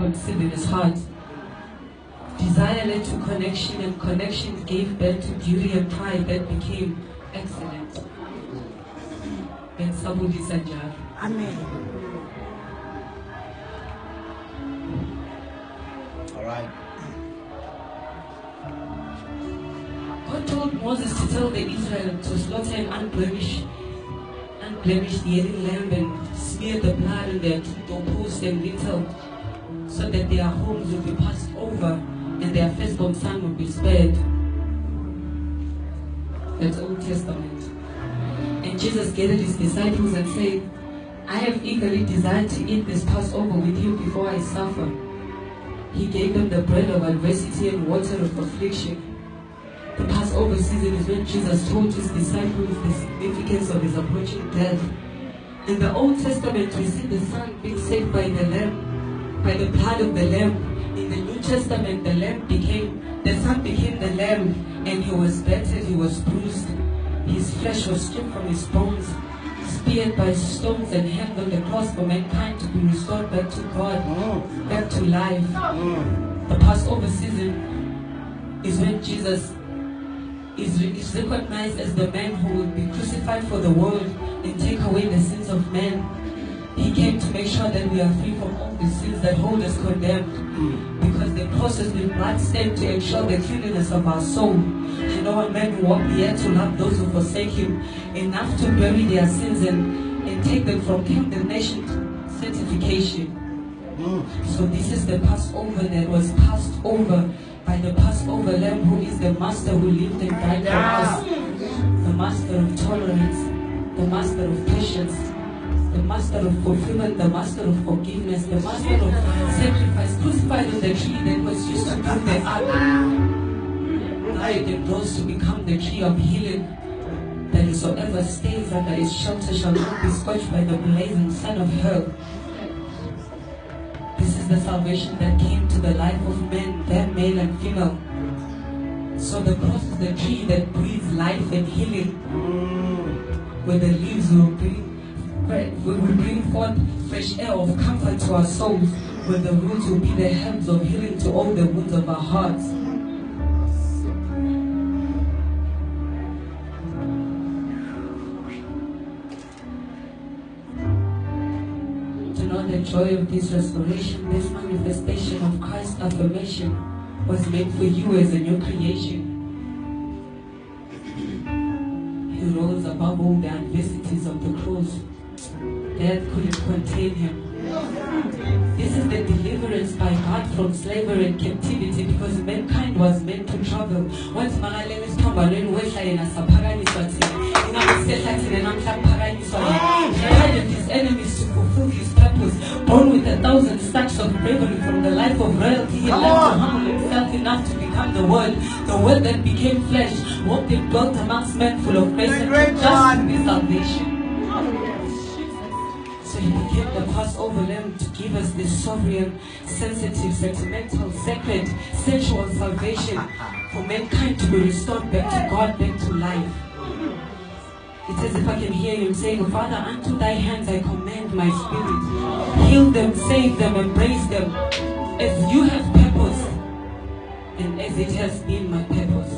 conceived in his heart. Desire led to connection, and connection gave birth to beauty and pride that became excellent. And somebody said, Amen. All right. God told Moses to tell the Israelites to slaughter an unblemished yearling lamb and smear the blood on their doorposts and lintel, so that their homes would be passed over and their firstborn son would be spared. That's Old Testament. And Jesus gathered his disciples and said, I have eagerly desired to eat this Passover with you before I suffer. He gave them the bread of adversity and water of affliction. The Passover season is when Jesus told his disciples the significance of his approaching death. In the Old Testament, we see the Son being saved by the Lamb, by the blood of the Lamb. In the New Testament, the Son became the Lamb, and he was battered, he was bruised. His flesh was stripped from his bones, speared by stones and hanged on the cross for mankind to be restored back to God, back to life. The Passover season is when Jesus is recognized as the man who will be crucified for the world and take away the sins of men. He came to make sure that we are free from all the sins that hold us condemned, because the process with blood stained to ensure the cleanliness of our soul. And no one man who walked the earth to love those who forsake him, enough to bury their sins and take them from condemnation to sanctification. So this is the Passover that was passed over by the Passover Lamb, who is the Master who lived and died for us, the Master of tolerance, the Master of patience, the Master of fulfillment, the Master of forgiveness, the Master of sacrifice, crucified on the tree that was used to prove the ark. Now it rose to become the tree of healing, that whosoever stays under his shelter shall not be scorched by the blazing sun of hell. This is the salvation that came to the life of men, then male and female. So the cross is the tree that breathes life and healing, where the leaves will bring forth fresh air of comfort to our souls, where the roots will be the herbs of healing to all the wounds of our hearts. The joy of this restoration, this manifestation of Christ's affirmation, was made for you as a new creation. He rose above all the adversities of the cross. Death couldn't contain him. This is the deliverance by God from slavery and captivity, because mankind was meant to travel. Once his enemies to fulfill his purpose, born with 1,000 stacks of bravery from the life of royalty, he learned to humble himself enough to become the word that became flesh, walked and dwelt amongst men full of grace and just to be salvation. So he became the Passover Lamb to give us this sovereign, sensitive, sentimental, sacred, sensual salvation for mankind to be restored back to God, back to life. It's as if I can hear him saying, Father, unto thy hands I commend my spirit. Heal them, save them, embrace them, as you have purpose, and as it has been my purpose.